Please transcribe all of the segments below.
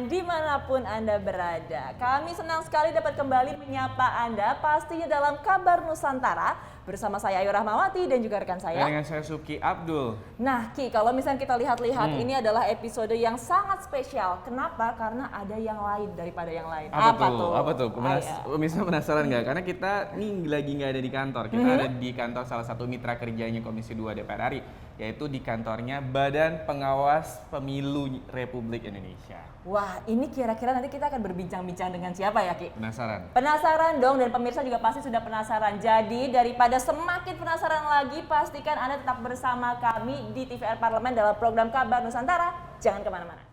teman-teman dimanapun Anda berada. Kami senang sekali dapat kembali menyapa Anda pastinya dalam Kabar Nusantara bersama saya Ayu Rahmawati dan juga rekan saya. Dengan saya Suki Abdul. Nah Ki, kalau misalnya kita lihat-lihat ini adalah episode yang sangat spesial. Kenapa? Karena ada yang lain daripada yang lain. Apa tuh? Pemirsa penasaran nggak? Karena kita nih lagi nggak ada di kantor. Kita ada di kantor salah satu mitra kerjanya Komisi 2 DPR RI, yaitu di kantornya Badan Pengawas Pemilu Republik Indonesia. Wah, ini kira-kira nanti kita akan berbincang-bincang dengan siapa ya, Ki? Penasaran? Penasaran dong, dan pemirsa juga pasti sudah penasaran. Jadi, daripada semakin penasaran lagi, pastikan Anda tetap bersama kami di TVR Parlemen dalam program Kabar Nusantara. Jangan kemana-mana.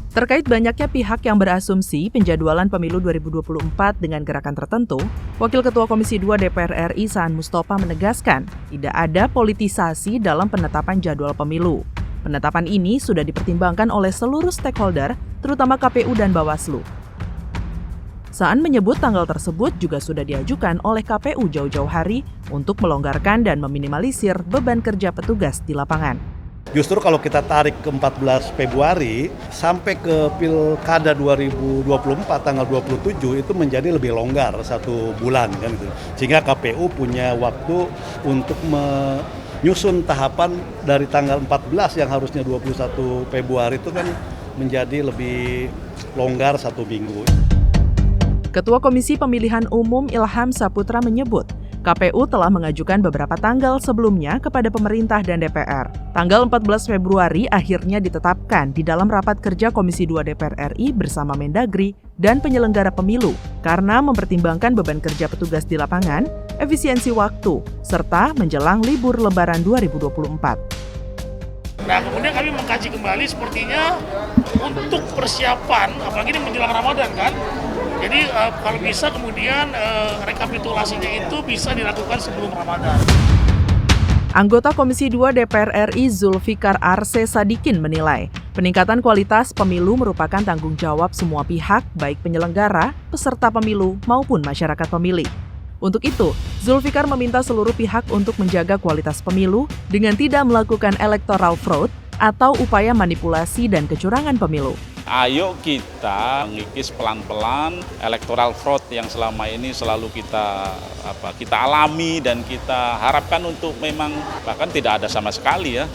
Terkait banyaknya pihak yang berasumsi penjadwalan pemilu 2024 dengan gerakan tertentu, Wakil Ketua Komisi 2 DPR RI Saan Mustopha menegaskan tidak ada politisasi dalam penetapan jadwal pemilu. Penetapan ini sudah dipertimbangkan oleh seluruh stakeholder, terutama KPU dan Bawaslu. Saan menyebut tanggal tersebut juga sudah diajukan oleh KPU jauh-jauh hari untuk melonggarkan dan meminimalisir beban kerja petugas di lapangan. Justru kalau kita tarik ke 14 Februari sampai ke Pilkada 2024 tanggal 27 itu menjadi lebih longgar 1 bulan kan gitu. Sehingga KPU punya waktu untuk menyusun tahapan dari tanggal 14 yang harusnya 21 Februari itu kan menjadi lebih longgar 1 minggu. Ketua Komisi Pemilihan Umum Ilham Saputra menyebut KPU telah mengajukan beberapa tanggal sebelumnya kepada pemerintah dan DPR. Tanggal 14 Februari akhirnya ditetapkan di dalam rapat kerja Komisi 2 DPR RI bersama Mendagri dan penyelenggara pemilu karena mempertimbangkan beban kerja petugas di lapangan, efisiensi waktu, serta menjelang libur Lebaran 2024. Nah, kemudian kami mengkaji kembali sepertinya untuk persiapan, apalagi ini menjelang Ramadan kan. Jadi kalau bisa kemudian rekapitulasinya itu bisa dilakukan sebelum Ramadan. Anggota Komisi 2 DPR RI Zulfikar Arse Sadikin menilai, peningkatan kualitas pemilu merupakan tanggung jawab semua pihak, baik penyelenggara, peserta pemilu, maupun masyarakat pemilih. Untuk itu, Zulfikar meminta seluruh pihak untuk menjaga kualitas pemilu dengan tidak melakukan electoral fraud atau upaya manipulasi dan kecurangan pemilu. Ayo kita mengikis pelan-pelan electoral fraud yang selama ini selalu kita alami dan kita harapkan untuk memang bahkan tidak ada sama sekali ya.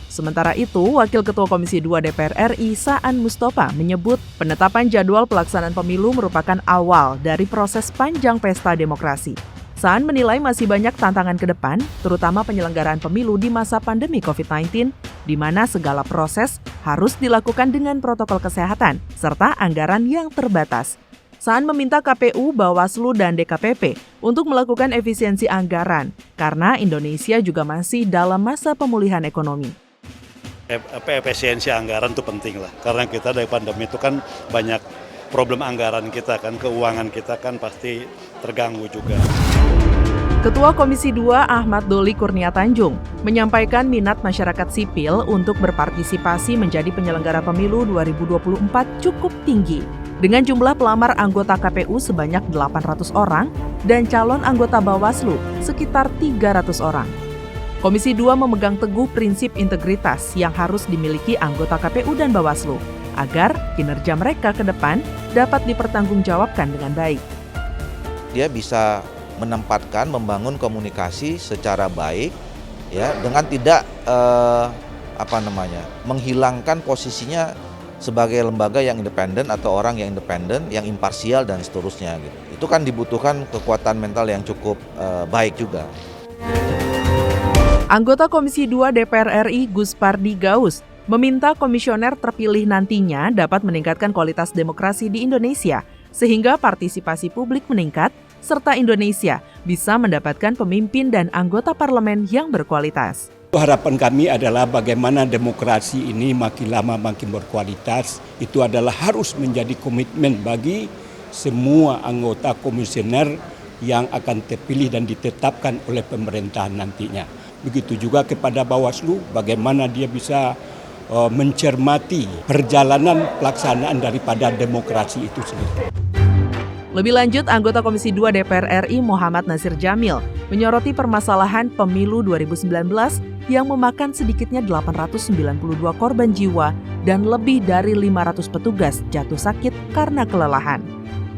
Sementara itu, Wakil Ketua Komisi 2 DPR RI Saan Mustopha menyebut penetapan jadwal pelaksanaan pemilu merupakan awal dari proses panjang pesta demokrasi. Saan menilai masih banyak tantangan ke depan, terutama penyelenggaraan pemilu di masa pandemi COVID-19, di mana segala proses harus dilakukan dengan protokol kesehatan, serta anggaran yang terbatas. Saan meminta KPU, Bawaslu, dan DKPP untuk melakukan efisiensi anggaran, karena Indonesia juga masih dalam masa pemulihan ekonomi. Efisiensi anggaran itu penting lah, karena kita dari pandemi itu kan banyak problem anggaran kita kan, keuangan kita kan pasti terganggu juga. Ketua Komisi 2 Ahmad Doli Kurnia Tanjung menyampaikan minat masyarakat sipil untuk berpartisipasi menjadi penyelenggara pemilu 2024 cukup tinggi, dengan jumlah pelamar anggota KPU sebanyak 800 orang dan calon anggota Bawaslu sekitar 300 orang. Komisi 2 memegang teguh prinsip integritas yang harus dimiliki anggota KPU dan Bawaslu, agar kinerja mereka ke depan dapat dipertanggungjawabkan dengan baik. Dia bisa membangun komunikasi secara baik, ya, dengan tidak menghilangkan posisinya sebagai lembaga yang independen atau orang yang independen, yang imparsial dan seterusnya. Gitu. Itu kan dibutuhkan kekuatan mental yang cukup baik juga. Anggota Komisi 2 DPR RI Gus Pardi Gaus meminta komisioner terpilih nantinya dapat meningkatkan kualitas demokrasi di Indonesia, sehingga partisipasi publik meningkat, serta Indonesia bisa mendapatkan pemimpin dan anggota parlemen yang berkualitas. Harapan kami adalah bagaimana demokrasi ini makin lama makin berkualitas. Itu adalah harus menjadi komitmen bagi semua anggota komisioner yang akan terpilih dan ditetapkan oleh pemerintahan nantinya. Begitu juga kepada Bawaslu, bagaimana dia bisa mencermati perjalanan pelaksanaan daripada demokrasi itu sendiri. Lebih lanjut, anggota Komisi 2 DPR RI Muhammad Nasir Jamil menyoroti permasalahan pemilu 2019 yang memakan sedikitnya 892 korban jiwa dan lebih dari 500 petugas jatuh sakit karena kelelahan.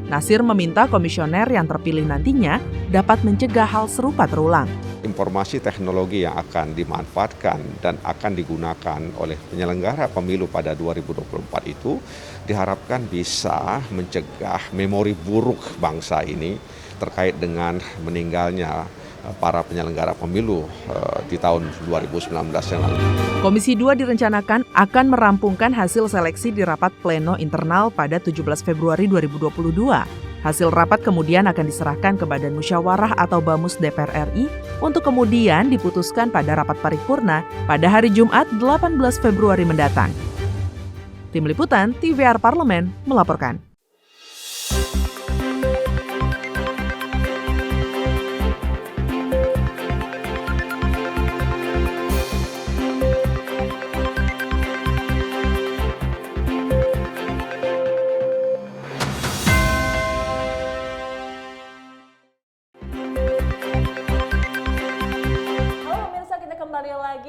Nasir meminta komisioner yang terpilih nantinya dapat mencegah hal serupa terulang. Informasi teknologi yang akan dimanfaatkan dan akan digunakan oleh penyelenggara pemilu pada 2024 itu diharapkan bisa mencegah memori buruk bangsa ini terkait dengan meninggalnya para penyelenggara pemilu di tahun 2019 yang lalu. Komisi 2 direncanakan akan merampungkan hasil seleksi di rapat pleno internal pada 17 Februari 2022. Hasil rapat kemudian akan diserahkan ke Badan Musyawarah atau BAMUS DPR RI untuk kemudian diputuskan pada rapat paripurna pada hari Jumat 18 Februari mendatang. Tim Liputan TVR Parlemen melaporkan.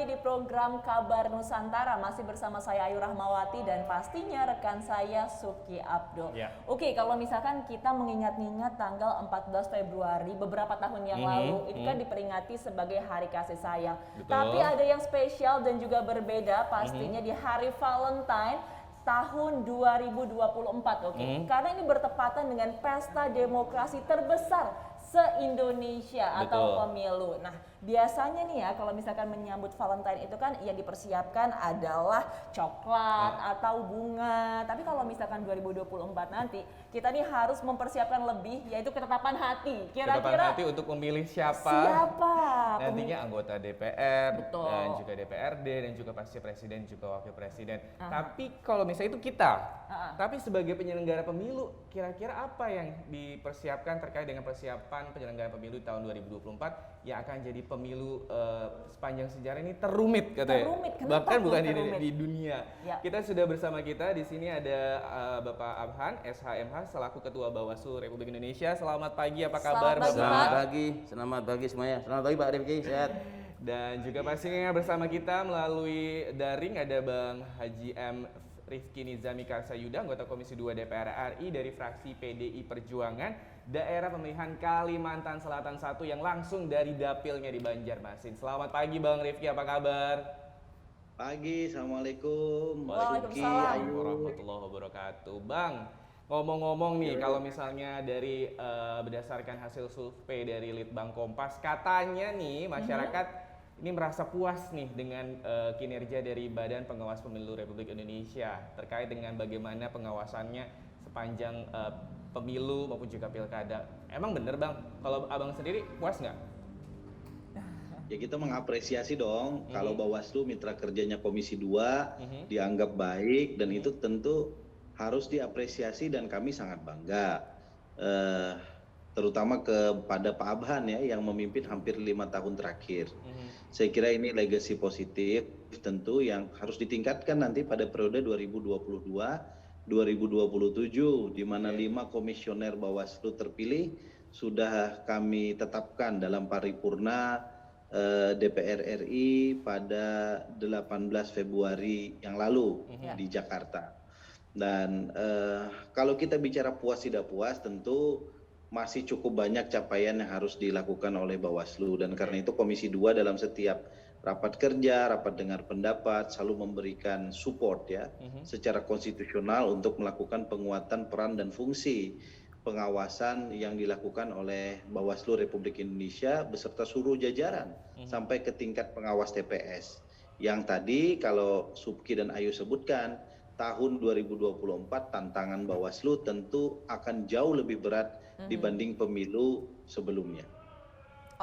Di program Kabar Nusantara masih bersama saya Ayu Rahmawati dan pastinya rekan saya Suki Abdul. Oke, kalau misalkan kita mengingat-ingat tanggal 14 Februari beberapa tahun yang lalu itu kan diperingati sebagai Hari Kasih Sayang. Betul. Tapi ada yang spesial dan juga berbeda pastinya di Hari Valentine tahun 2024. Karena ini bertepatan dengan pesta demokrasi terbesar se-Indonesia atau pemilu. Nah, biasanya nih ya kalau misalkan menyambut Valentine itu kan yang dipersiapkan adalah coklat atau bunga. Tapi kalau misalkan 2024 nanti kita nih harus mempersiapkan lebih, yaitu ketetapan hati. Kira-kira hati untuk memilih siapa nantinya anggota DPR dan juga DPRD dan juga pasti presiden juga wakil presiden. Tapi kalau misalnya itu kita, tapi sebagai penyelenggara pemilu, kira-kira apa yang dipersiapkan terkait dengan persiapan penyelenggaraan pemilu tahun 2024 yang akan jadi pemilu sepanjang sejarah ini terrumit katanya. Bahkan bukan di dunia. Kita sudah bersama kita di sini ada Bapak Abhan SHMH selaku Ketua Bawaslu Republik Indonesia. Selamat pagi, apa kabar Bapak? Selamat pagi semuanya. Selamat pagi Pak Rifki, sehat. Dan juga pastinya bersama kita melalui daring ada Bang Haji M. Rifki Nizami Karsayuda, anggota Komisi 2 DPR RI dari fraksi PDI Perjuangan, daerah pemilihan Kalimantan Selatan 1 yang langsung dari dapilnya di Banjarmasin. Selamat pagi Bang Rifki, apa kabar? Pagi, Assalamualaikum. Waalaikumsalam warahmatullahi wabarakatuh. Bang, ngomong-ngomong nih, kalau misalnya dari berdasarkan hasil survei dari Litbang Kompas, katanya nih masyarakat ini merasa puas nih dengan kinerja dari Badan Pengawas Pemilu Republik Indonesia terkait dengan bagaimana pengawasannya sepanjang pemilu maupun juga pilkada. Emang bener Bang, kalau Abang sendiri puas nggak? Ya kita mengapresiasi dong kalau Bawaslu mitra kerjanya Komisi 2 dianggap baik dan itu tentu harus diapresiasi dan kami sangat bangga. Terutama kepada Pak Abhan ya yang memimpin hampir 5 tahun terakhir. Saya kira ini legacy positif tentu yang harus ditingkatkan nanti pada periode 2022-2027 di mana 5 komisioner Bawaslu terpilih sudah kami tetapkan dalam paripurna DPR RI pada 18 Februari yang lalu di Jakarta. Dan kalau kita bicara puas tidak puas tentu masih cukup banyak capaian yang harus dilakukan oleh Bawaslu dan karena itu Komisi 2 dalam setiap rapat kerja, rapat dengar pendapat selalu memberikan support ya secara konstitusional untuk melakukan penguatan peran dan fungsi pengawasan yang dilakukan oleh Bawaslu Republik Indonesia beserta seluruh jajaran sampai ke tingkat pengawas TPS. Yang tadi kalau Subki dan Ayu sebutkan tahun 2024 tantangan Bawaslu tentu akan jauh lebih berat dibanding pemilu sebelumnya.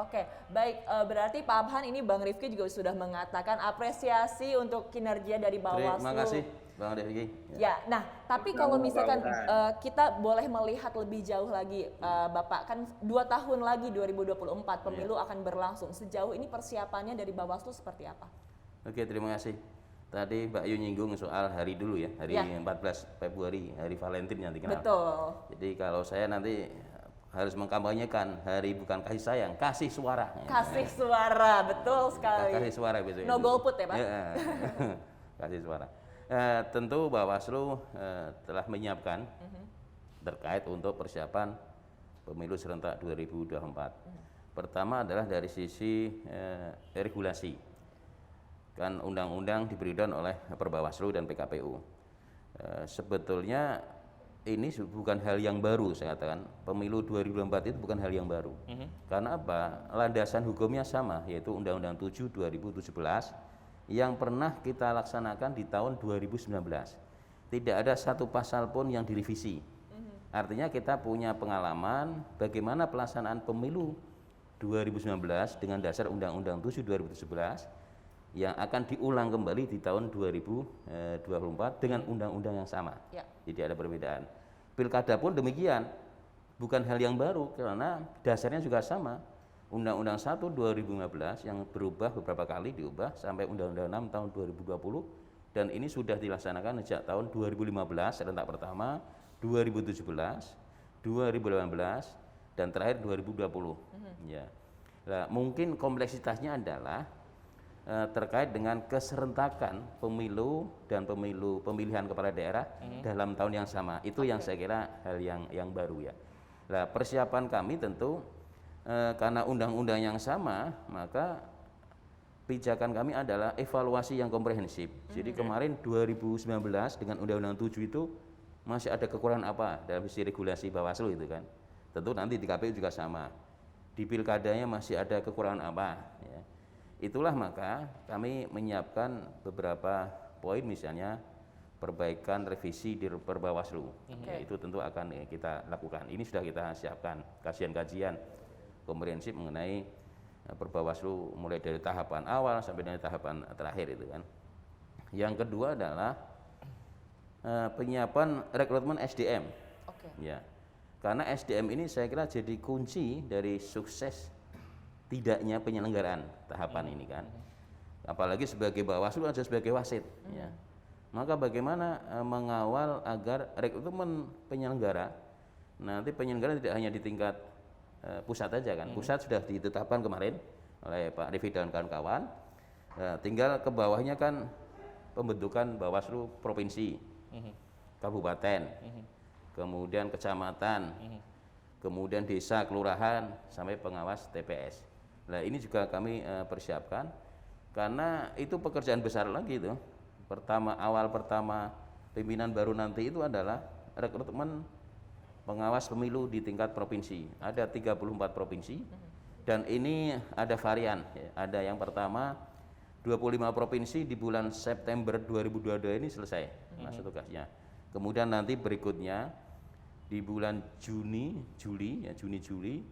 Oke, baik. Berarti Pak Abhan ini Bang Rifki juga sudah mengatakan apresiasi untuk kinerja dari Bawaslu. Terima kasih Bang Rifki. Ya, nah tapi kalau misalkan kita boleh melihat lebih jauh lagi, Bapak kan 2 tahun lagi 2024 pemilu akan berlangsung. Sejauh ini persiapannya dari Bawaslu seperti apa? Oke, terima kasih. Tadi Mbak Yu nyinggung soal hari dulu ya, hari 14 Februari, hari Valentine nanti kenapa? Betul. Jadi kalau saya nanti harus mengkampanyekan hari bukan kasih sayang, kasih suara. Kasih suara, betul sekali. Kasih suara besok. No golput ya Pak? Ya, kasih suara. Tentu Bawaslu telah menyiapkan terkait untuk persiapan pemilu serentak 2024. Pertama adalah dari sisi regulasi. Kan undang-undang diberikan oleh Perbawaslu dan PKPU. Sebetulnya ini bukan hal yang baru, saya katakan pemilu 2024 itu bukan hal yang baru. Karena apa? Landasan hukumnya sama, yaitu Undang-Undang 7 2017 yang pernah kita laksanakan di tahun 2019. Tidak ada satu pasal pun yang direvisi. Artinya kita punya pengalaman bagaimana pelaksanaan pemilu 2019 dengan dasar Undang-Undang 7 2017 yang akan diulang kembali di tahun 2024 dengan undang-undang yang sama. Jadi ada perbedaan. Pilkada pun demikian, bukan hal yang baru karena dasarnya juga sama. Undang-Undang 1 2015 yang berubah beberapa kali diubah sampai Undang-Undang 6 tahun 2020 dan ini sudah dilaksanakan sejak tahun 2015 serentak pertama, 2017, 2018 dan terakhir 2020. Ya. Nah, mungkin kompleksitasnya adalah terkait dengan keserentakan pemilu dan pemilihan kepala daerah dalam tahun yang sama. Itu yang saya kira hal yang baru ya. Nah, persiapan kami tentu karena undang-undang yang sama, maka pijakan kami adalah evaluasi yang komprehensif. Jadi kemarin 2019 dengan Undang-Undang 7 itu masih ada kekurangan apa dalam sisi regulasi Bawaslu itu kan. Tentu nanti di KPU juga sama. Di pilkadanya masih ada kekurangan apa ya. Itulah maka kami menyiapkan beberapa poin misalnya perbaikan revisi di Perbawaslu. Ya, itu tentu akan kita lakukan. Ini sudah kita siapkan kajian-kajian komprehensif mengenai Perbawaslu mulai dari tahapan awal sampai dengan tahapan terakhir itu kan. Yang kedua adalah penyiapan rekrutmen SDM. Ya. Karena SDM ini saya kira jadi kunci dari sukses tidaknya penyelenggaraan tahapan ini kan. Apalagi sebagai Bawaslu atau sebagai wasit ya. Maka bagaimana mengawal agar rekrutmen penyelenggara nanti penyelenggara tidak hanya di tingkat pusat aja kan. Pusat sudah ditetapkan kemarin oleh Pak Rifki dan kawan-kawan. Tinggal ke bawahnya kan pembentukan Bawaslu provinsi, kabupaten, kemudian kecamatan, kemudian desa, kelurahan sampai pengawas TPS. Nah, ini juga kami persiapkan karena itu pekerjaan besar lagi itu. Awal pertama pimpinan baru nanti itu adalah rekrutmen pengawas pemilu di tingkat provinsi. Ada 34 provinsi dan ini ada varian ya. Ada yang pertama 25 provinsi di bulan September 2022 ini selesai masa tugasnya. Kemudian nanti berikutnya di bulan Juni Juli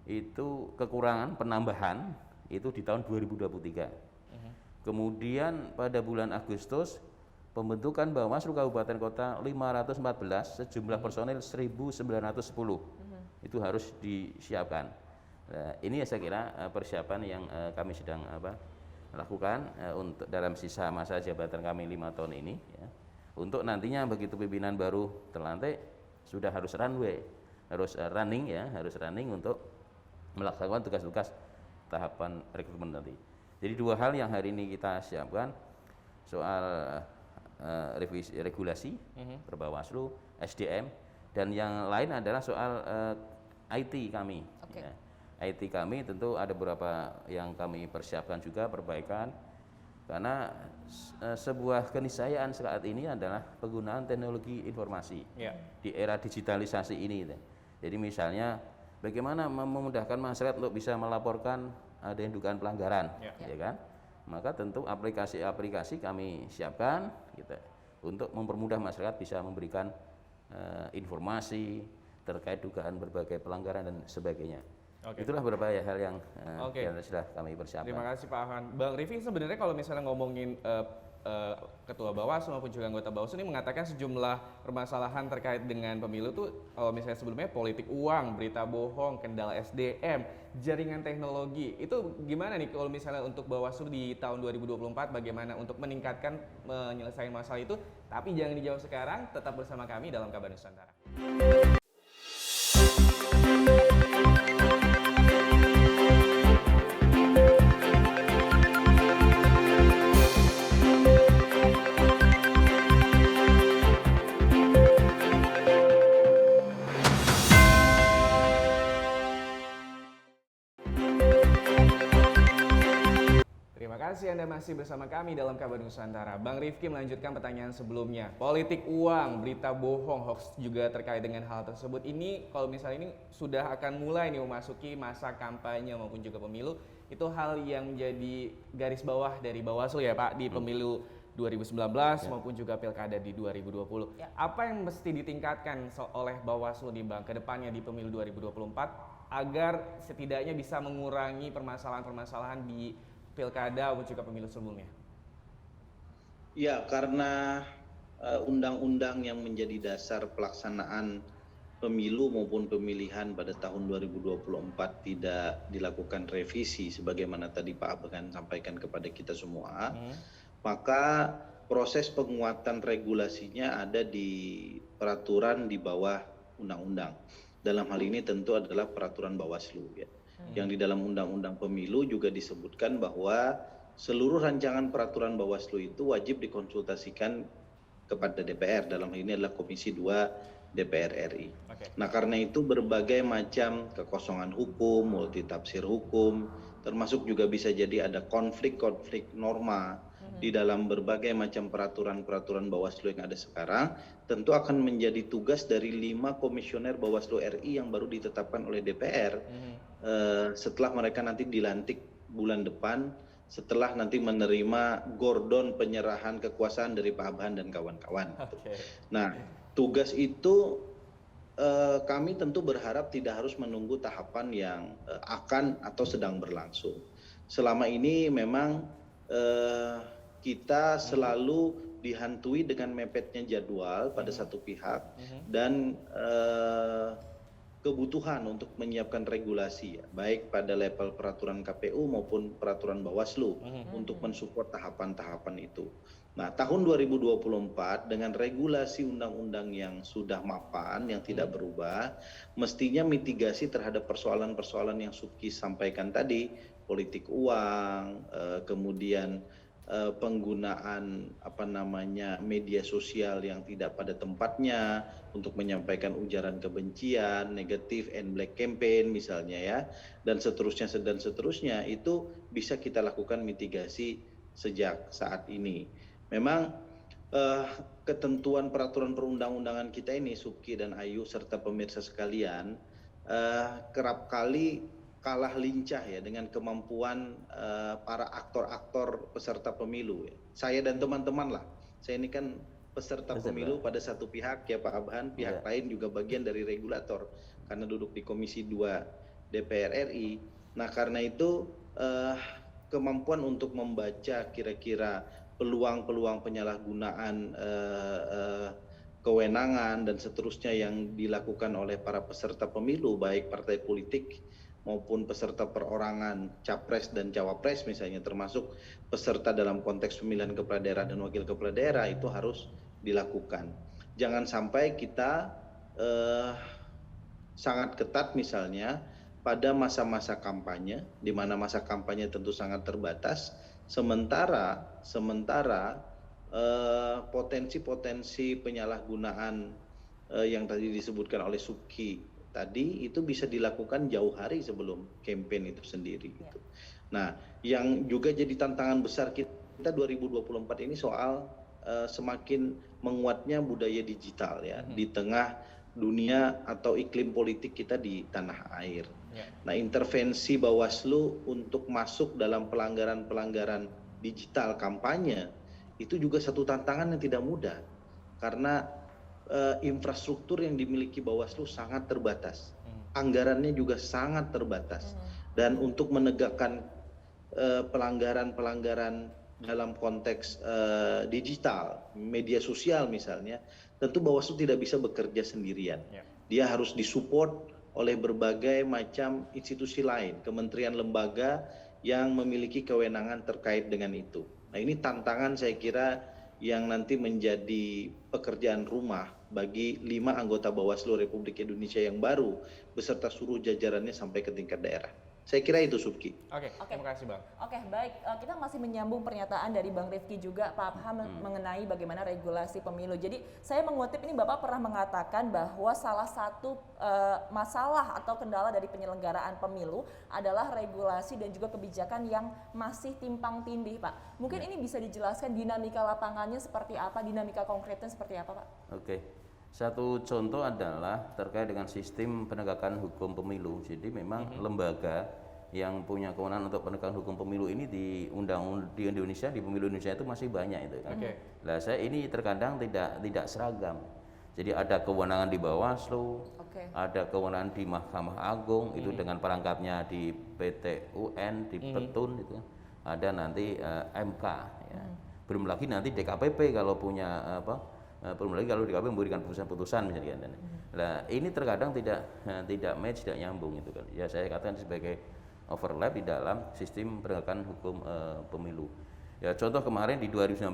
itu kekurangan penambahan itu di tahun 2023. Kemudian pada bulan Agustus pembentukan Bawaslu Kabupaten Kota 514 sejumlah personil 1910 itu harus disiapkan. Nah, ini saya kira persiapan yang kami sedang lakukan untuk dalam sisa masa jabatan kami 5 tahun ini ya. Untuk nantinya begitu pimpinan baru terlantik sudah harus running untuk melaksanakan tugas-tugas tahapan rekrutmen nanti. Jadi 2 hal yang hari ini kita siapkan soal revisi regulasi Perbawaslu, SDM, dan yang lain adalah soal IT kami. Ya. IT kami tentu ada beberapa yang kami persiapkan juga perbaikan karena sebuah keniscayaan saat ini adalah penggunaan teknologi informasi di era digitalisasi ini. Jadi misalnya bagaimana memudahkan masyarakat untuk bisa melaporkan ada dugaan pelanggaran, ya kan? Maka tentu aplikasi-aplikasi kami siapkan gitu, untuk mempermudah masyarakat bisa memberikan informasi terkait dugaan berbagai pelanggaran dan sebagainya. Itulah beberapa hal yang Oke. yang sudah kami persiapkan. Terima kasih Pak Afan. Bang Rifki, sebenarnya kalau misalnya ngomongin Ketua Bawaslu maupun juga anggota Bawaslu ini mengatakan sejumlah permasalahan terkait dengan pemilu tuh kalau misalnya sebelumnya politik uang, berita bohong, kendala SDM, jaringan teknologi. Itu gimana nih kalau misalnya untuk Bawaslu di tahun 2024 bagaimana untuk meningkatkan menyelesaikan masalah itu? Tapi jangan dijawab sekarang, tetap bersama kami dalam Kabar Nusantara. Terima kasih Anda masih bersama kami dalam Kabar Nusantara. Bang Rifki melanjutkan pertanyaan sebelumnya. Politik uang, berita bohong, hoax juga terkait dengan hal tersebut. Ini kalau misalnya ini sudah akan mulai nih memasuki masa kampanye maupun juga pemilu. Itu hal yang menjadi garis bawah dari Bawaslu ya Pak di pemilu 2019 maupun juga pilkada di 2020. Apa yang mesti ditingkatkan oleh Bawaslu di Bang ke depannya di pemilu 2024 agar setidaknya bisa mengurangi permasalahan-permasalahan di pilkada maupun juga pemilu sebelumnya? Ya, karena undang-undang yang menjadi dasar pelaksanaan pemilu maupun pemilihan pada tahun 2024 tidak dilakukan revisi sebagaimana tadi Pak Afan sampaikan kepada kita semua, maka proses penguatan regulasinya ada di peraturan di bawah undang-undang. Dalam hal ini tentu adalah peraturan Bawaslu ya. Yang di dalam Undang-Undang Pemilu juga disebutkan bahwa seluruh rancangan peraturan Bawaslu itu wajib dikonsultasikan kepada DPR, dalam hal ini adalah Komisi 2 DPR RI. Nah karena itu berbagai macam kekosongan hukum, multitafsir hukum, termasuk juga bisa jadi ada konflik-konflik norma di dalam berbagai macam peraturan-peraturan Bawaslu yang ada sekarang, tentu akan menjadi tugas dari 5 komisioner Bawaslu RI yang baru ditetapkan oleh DPR setelah mereka nanti dilantik bulan depan, setelah nanti menerima gordon penyerahan kekuasaan dari Pak Abhan dan kawan-kawan. Nah, tugas itu kami tentu berharap tidak harus menunggu tahapan yang akan atau sedang berlangsung. Selama ini memang kita selalu dihantui dengan mepetnya jadwal pada satu pihak dan kebutuhan untuk menyiapkan regulasi, baik pada level peraturan KPU maupun peraturan Bawaslu untuk mensupport tahapan-tahapan itu. Nah, tahun 2024 dengan regulasi undang-undang yang sudah mapan, yang tidak berubah, mestinya mitigasi terhadap persoalan-persoalan yang Subki sampaikan tadi, politik uang, kemudian penggunaan media sosial yang tidak pada tempatnya untuk menyampaikan ujaran kebencian, negatif and black campaign misalnya ya, dan seterusnya itu bisa kita lakukan mitigasi sejak saat ini. Memang ketentuan peraturan perundang-undangan kita ini, Subki dan Ayu serta pemirsa sekalian, kerap kali kalah lincah ya dengan kemampuan para aktor-aktor peserta pemilu ya. Saya dan teman-teman lah, saya ini kan peserta pemilu pada satu pihak ya Pak Abhan, pihak lain juga bagian dari regulator karena duduk di Komisi 2 DPR RI. Nah karena itu kemampuan untuk membaca kira-kira peluang-peluang penyalahgunaan kewenangan dan seterusnya yang dilakukan oleh para peserta pemilu, baik partai politik maupun peserta perorangan capres dan cawapres misalnya, termasuk peserta dalam konteks pemilihan kepala daerah dan wakil kepala daerah, itu harus dilakukan. Jangan sampai kita sangat ketat misalnya pada masa-masa kampanye, di mana masa kampanye tentu sangat terbatas, sementara potensi-potensi penyalahgunaan yang tadi disebutkan oleh Subki tadi itu bisa dilakukan jauh hari sebelum campaign itu sendiri gitu. Nah, yang juga jadi tantangan besar kita 2024 ini soal semakin menguatnya budaya digital ya di tengah dunia atau iklim politik kita di tanah air. Nah, intervensi Bawaslu untuk masuk dalam pelanggaran-pelanggaran digital kampanye itu juga satu tantangan yang tidak mudah karena infrastruktur yang dimiliki Bawaslu sangat terbatas. anggarannya juga sangat terbatas. Dan untuk menegakkan pelanggaran-pelanggaran dalam konteks digital, media sosial misalnya, tentu Bawaslu tidak bisa bekerja sendirian. Dia harus disupport oleh berbagai macam institusi lain, kementerian lembaga yang memiliki kewenangan terkait dengan itu. Nah, ini tantangan saya kira yang nanti menjadi pekerjaan rumah bagi 5 anggota Bawaslu Republik Indonesia yang baru beserta seluruh jajarannya sampai ke tingkat daerah. Saya kira itu, Subki. Oke, terima kasih Bang. Oke, baik. Kita masih menyambung pernyataan dari Bang Rifki juga, Pak Abham, mengenai bagaimana regulasi pemilu. Jadi saya mengutip ini, Bapak pernah mengatakan bahwa salah satu masalah atau kendala dari penyelenggaraan pemilu adalah regulasi dan juga kebijakan yang masih timpang tindih, Pak. Mungkin ini bisa dijelaskan dinamika lapangannya seperti apa, dinamika konkretnya seperti apa, Pak? Oke. Satu contoh adalah terkait dengan sistem penegakan hukum pemilu. Jadi memang lembaga yang punya kewenangan untuk penegakan hukum pemilu ini di Indonesia, di pemilu Indonesia itu masih banyak itu kan. Nah, saya ini terkadang tidak seragam. Jadi ada kewenangan di Bawaslu, ada kewenangan di Mahkamah Agung itu dengan perangkatnya di PT UN, di Petun itu. Ada nanti MK ya. Belum lagi nanti DKPP kalau punya belum lagi kalau DKP memberikan putusan-putusan misalnya. Nah, ini terkadang tidak match, tidak nyambung itu kan. Ya saya katakan sebagai overlap di dalam sistem penegakan hukum pemilu. Ya contoh kemarin di 2019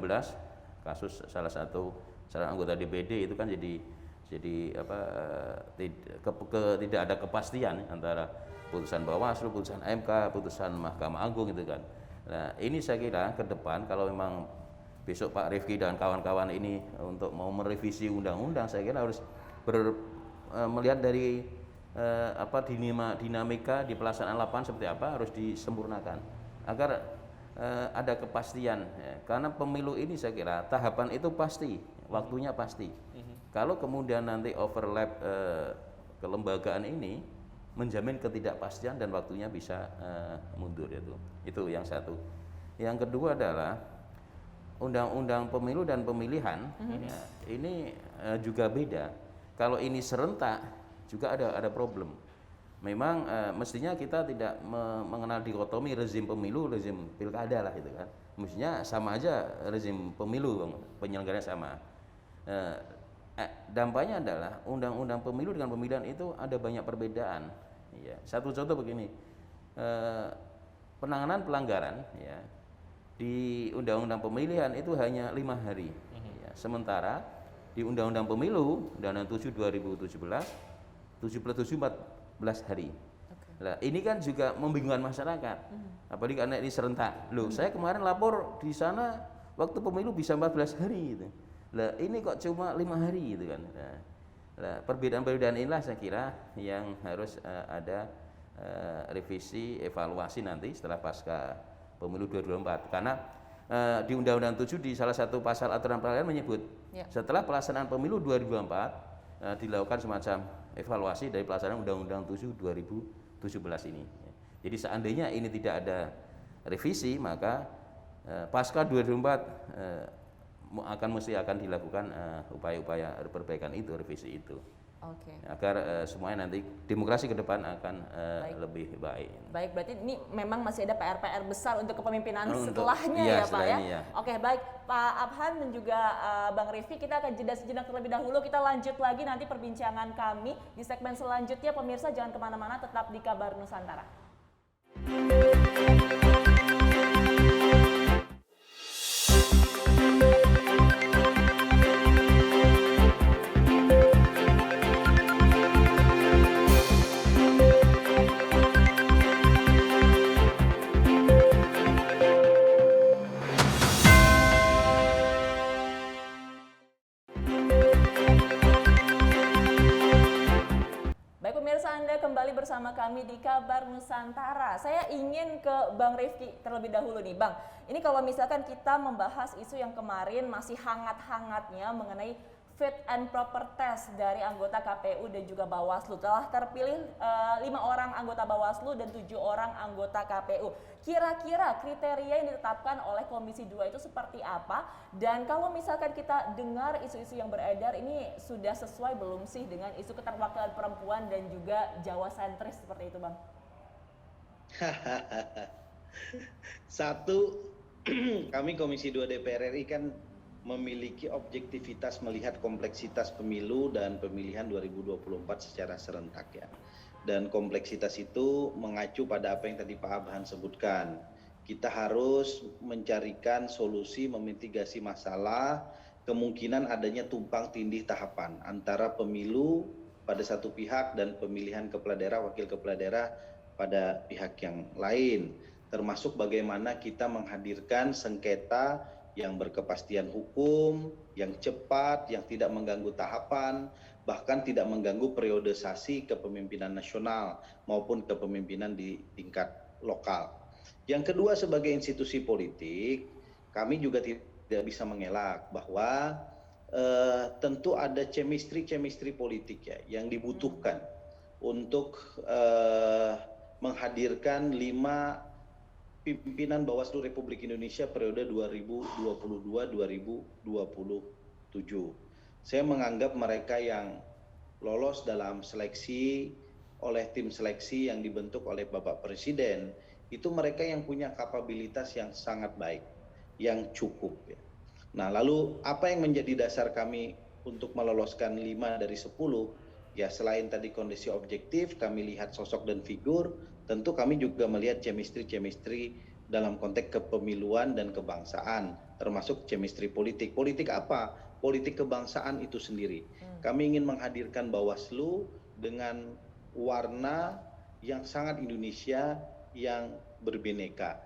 kasus salah satu anggota DPD itu kan jadi tidak ada kepastian antara putusan Bawaslu, putusan MK, putusan Mahkamah Agung itu kan. Nah, ini saya kira ke depan kalau memang besok Pak Rifki dan kawan-kawan ini untuk mau merevisi undang-undang, saya kira harus melihat dari dinamika di pelaksanaan lapangan seperti apa harus disempurnakan agar ada kepastian ya. Karena pemilu ini saya kira tahapan itu pasti, waktunya pasti. Kalau kemudian nanti overlap kelembagaan ini menjamin ketidakpastian dan waktunya bisa mundur itu yang satu. Yang kedua adalah undang-undang pemilu dan pemilihan ya, ini juga beda. Kalau ini serentak juga ada problem. Memang mestinya kita tidak mengenal dikotomi rezim pemilu, rezim pilkada lah itu kan. Mestinya sama aja rezim pemilu, penyelenggaranya sama. Dampaknya adalah undang-undang pemilu dengan pemilihan itu ada banyak perbedaan. Ya, satu contoh begini, penanganan pelanggaran ya, di Undang-Undang Pemilihan itu hanya 5 hari. Ya, sementara di Undang-Undang Pemilu, Undang-Undang 7 2017, 14 hari. Nah, ini kan juga membingungkan masyarakat. Apalagi karena ini serentak. Loh, saya kemarin lapor di sana waktu pemilu bisa 14 hari gitu. Lah, ini kok cuma 5 hari gitu kan. Nah, perbedaan-perbedaan inilah saya kira yang harus ada revisi, evaluasi nanti setelah pasca pemilu 2024 karena di Undang-Undang 7 di salah satu pasal aturan pelanggaran menyebut setelah pelaksanaan pemilu 2024 dilakukan semacam evaluasi dari pelaksanaan Undang-Undang 7 2017 ini. Jadi seandainya ini tidak ada revisi maka pasca 2024 akan dilakukan upaya-upaya perbaikan itu, revisi itu. Agar semuanya nanti demokrasi ke depan akan lebih baik. Baik, berarti ini memang masih ada PR-PR besar untuk kepemimpinan setelahnya ya Pak ya. Ya. Oke, baik Pak Abhan dan juga Bang Rifki, kita akan jeda sejenak terlebih dahulu. Kita lanjut lagi nanti perbincangan kami di segmen selanjutnya. Pemirsa jangan kemana-mana, tetap di Kabar Nusantara. Anda kembali bersama kami di Kabar Nusantara. Saya ingin ke Bang Rifki terlebih dahulu nih Bang. Ini kalau misalkan kita membahas isu yang kemarin masih hangat-hangatnya mengenai fit and proper test dari anggota KPU dan juga Bawaslu. Telah terpilih 5 orang anggota Bawaslu dan 7 orang anggota KPU. Kira-kira kriteria yang ditetapkan oleh Komisi 2 itu seperti apa? Dan kalau misalkan kita dengar isu-isu yang beredar ini sudah sesuai belum sih dengan isu keterwakilan perempuan dan juga Jawa sentris seperti itu, Bang? Satu, kami Komisi 2 DPR RI kan memiliki objektivitas melihat kompleksitas pemilu dan pemilihan 2024 secara serentak ya. Dan kompleksitas itu mengacu pada apa yang tadi Pak Abhan sebutkan. Kita harus mencarikan solusi memitigasi masalah kemungkinan adanya tumpang tindih tahapan antara pemilu pada satu pihak dan pemilihan kepala daerah, wakil kepala daerah pada pihak yang lain. Termasuk bagaimana kita menghadirkan sengketa yang berkepastian hukum, yang cepat, yang tidak mengganggu tahapan, bahkan tidak mengganggu periodisasi kepemimpinan nasional maupun kepemimpinan di tingkat lokal. Yang kedua, sebagai institusi politik, kami juga tidak bisa mengelak bahwa tentu ada chemistry politik ya yang dibutuhkan untuk menghadirkan 5 pimpinan Bawaslu Republik Indonesia periode 2022-2027. Saya menganggap mereka yang lolos dalam seleksi oleh tim seleksi yang dibentuk oleh Bapak Presiden, itu mereka yang punya kapabilitas yang sangat baik, yang cukup. Ya. Nah, lalu apa yang menjadi dasar kami untuk meloloskan 5 dari 10? Ya, selain tadi kondisi objektif, kami lihat sosok dan figur, tentu kami juga melihat chemistry dalam konteks kepemiluan dan kebangsaan, termasuk chemistry politik. Politik apa? Politik kebangsaan itu sendiri. Kami ingin menghadirkan Bawaslu dengan warna yang sangat Indonesia, yang berbineka.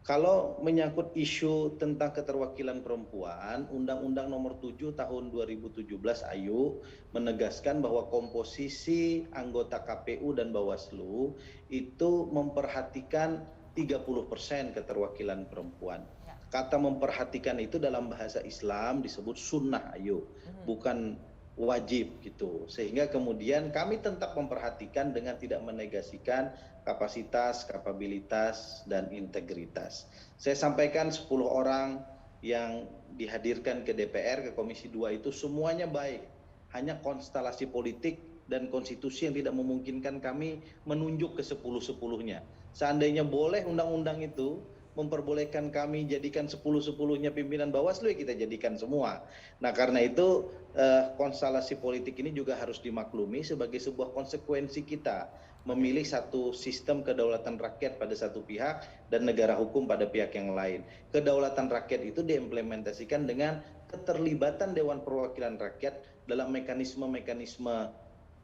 Kalau menyangkut isu tentang keterwakilan perempuan, Undang-Undang Nomor 7 Tahun 2017 AYU menegaskan bahwa komposisi anggota KPU dan Bawaslu itu memperhatikan 30% keterwakilan perempuan. Kata memperhatikan itu dalam bahasa Islam disebut sunnah AYU, bukan wajib gitu. Sehingga kemudian kami tetap memperhatikan dengan tidak menegasikan kapasitas, kapabilitas, dan integritas. Saya sampaikan 10 orang yang dihadirkan ke DPR, ke Komisi 2 itu semuanya baik. Hanya konstelasi politik dan konstitusi yang tidak memungkinkan kami menunjuk ke 10-10-nya. Seandainya boleh undang-undang itu memperbolehkan kami jadikan 10-10-nya pimpinan Bawaslu, ya kita jadikan semua. Nah, karena itu konstelasi politik ini juga harus dimaklumi sebagai sebuah konsekuensi kita memilih satu sistem kedaulatan rakyat pada satu pihak dan negara hukum pada pihak yang lain. Kedaulatan rakyat itu diimplementasikan dengan keterlibatan Dewan Perwakilan Rakyat dalam mekanisme-mekanisme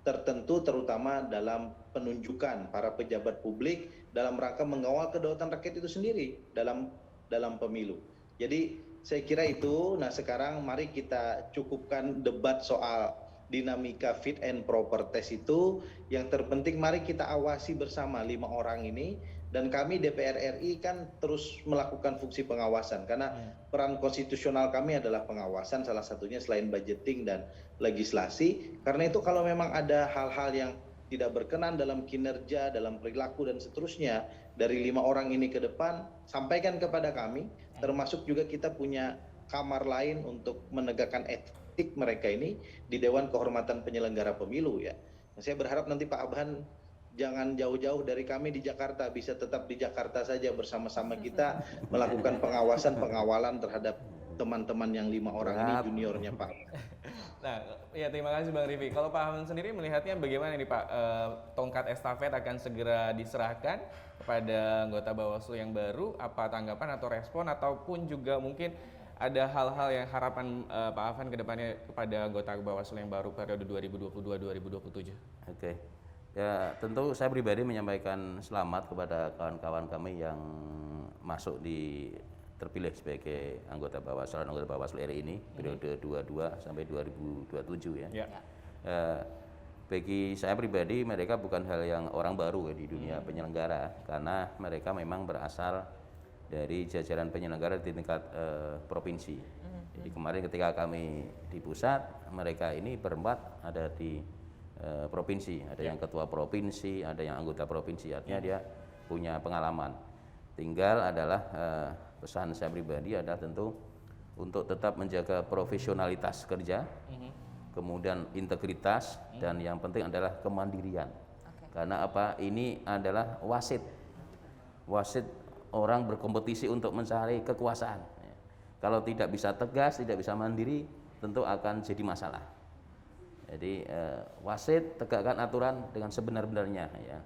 tertentu, terutama dalam penunjukan para pejabat publik dalam rangka mengawal kedaulatan rakyat itu sendiri dalam pemilu. Jadi saya kira itu. Nah, sekarang mari kita cukupkan debat soal dinamika fit and proper test itu. Yang terpenting mari kita awasi bersama 5 orang ini, dan kami DPR RI kan terus melakukan fungsi pengawasan karena peran konstitusional kami adalah pengawasan, salah satunya selain budgeting dan legislasi. Karena itu kalau memang ada hal-hal yang tidak berkenan dalam kinerja, dalam perilaku dan seterusnya dari 5 orang ini ke depan, sampaikan kepada kami, termasuk juga kita punya kamar lain untuk menegakkan etik mereka ini di Dewan Kehormatan Penyelenggara Pemilu ya. Nah, saya berharap nanti Pak Abhan jangan jauh-jauh dari kami di Jakarta, bisa tetap di Jakarta saja bersama-sama kita melakukan pengawalan terhadap teman-teman yang 5 orang ini juniornya Pak. Nah, ya terima kasih Bang Riffi. Kalau Pak Hamdan sendiri melihatnya bagaimana nih Pak? Tongkat estafet akan segera diserahkan kepada anggota Bawaslu yang baru. Apa tanggapan atau respon, ataupun juga mungkin ada hal-hal yang harapan Pak Afan ke depannya kepada anggota Bawaslu yang baru periode 2022-2027? Oke. Ya, tentu saya pribadi menyampaikan selamat kepada kawan-kawan kami yang masuk terpilih sebagai anggota Bawaslu RI ini periode 22 sampai 2027 ya. Bagi saya pribadi mereka bukan hal yang orang baru ya di dunia penyelenggara, karena mereka memang berasal dari jajaran penyelenggara di tingkat provinsi. Jadi kemarin ketika kami di pusat, mereka ini berempat ada di provinsi, ada yang ketua provinsi, ada yang anggota provinsi, artinya dia punya pengalaman. Tinggal adalah pesan saya pribadi adalah tentu untuk tetap menjaga profesionalitas kerja, kemudian integritas, dan yang penting adalah kemandirian. Karena apa? Ini adalah wasit orang berkompetisi untuk mencari kekuasaan. Kalau tidak bisa tegas, tidak bisa mandiri, tentu akan jadi masalah. Jadi wasit tegakkan aturan dengan sebenar-benarnya, ya.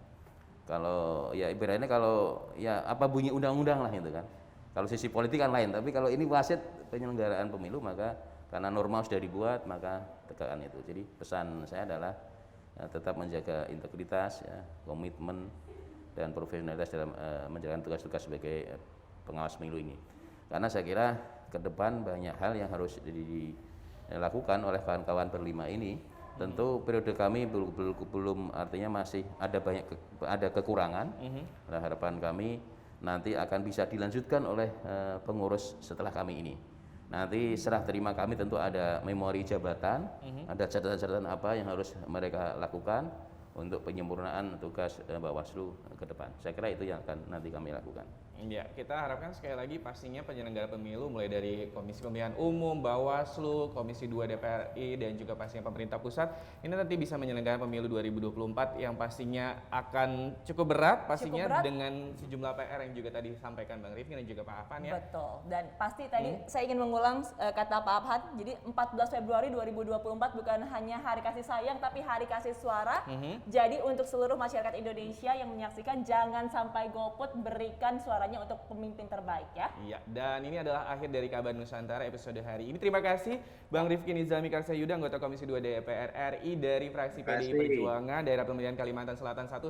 Kalau ya ibaratnya kalau ya apa bunyi undang-undang lah gitu kan. Kalau sisi politik kan lain, tapi kalau ini wasit penyelenggaraan pemilu, maka karena normal sudah dibuat, maka tegakkan itu. Jadi pesan saya adalah tetap menjaga integritas, ya, komitmen dan profesionalitas dalam menjalankan tugas-tugas sebagai pengawas pemilu ini. Karena saya kira ke depan banyak hal yang harus dilakukan oleh kawan-kawan berlima ini. Tentu periode kami belum artinya masih ada kekurangan. Harapan kami nanti akan bisa dilanjutkan oleh pengurus setelah kami ini. Nanti serah terima kami tentu ada memori jabatan, ada catatan-catatan apa yang harus mereka lakukan untuk penyempurnaan tugas Bawaslu ke depan. Saya kira itu yang akan nanti kami lakukan. Ya, kita harapkan sekali lagi pastinya penyelenggara pemilu mulai dari Komisi Pemilihan Umum, Bawaslu, Komisi 2 DPR RI, dan juga pastinya pemerintah pusat ini nanti bisa menyelenggarakan pemilu 2024 yang pastinya akan cukup berat pastinya dengan sejumlah PR yang juga tadi disampaikan Bang Rifki dan juga Pak Afan, ya. Betul. Dan pasti tadi saya ingin mengulang kata Pak Afan. Jadi 14 Februari 2024 bukan hanya hari kasih sayang tapi hari kasih suara. Jadi untuk seluruh masyarakat Indonesia yang menyaksikan jangan sampai golput, berikan suaranya untuk pemimpin terbaik, ya. Iya, dan ini adalah akhir dari Kabar Nusantara episode hari ini. Terima kasih Bang Rifki Nizami Karsayuda, anggota Komisi 2 DPR RI dari fraksi PDI Perjuangan, Daerah Pemilihan Kalimantan Selatan 1.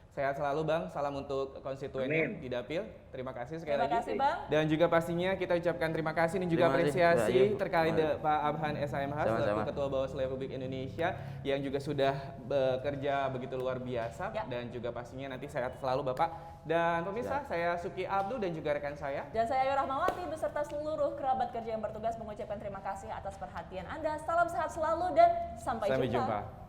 Sehat selalu Bang, salam untuk konstituen di Dapil. Terima kasih sekali lagi. Terima kasih Bang. Dan juga pastinya kita ucapkan terima kasih dan juga apresiasi terkait Pak Abhan SAMH selaku Ketua Bawaslu Republik Indonesia yang juga sudah bekerja begitu luar biasa, dan juga pastinya nanti sehat selalu Bapak. Dan pemirsa, saya Suki Abdul dan juga rekan saya. Dan saya Ayu Rahmawati beserta seluruh kerabat kerja yang bertugas mengucapkan terima kasih atas perhatian Anda. Salam sehat selalu dan sampai jumpa.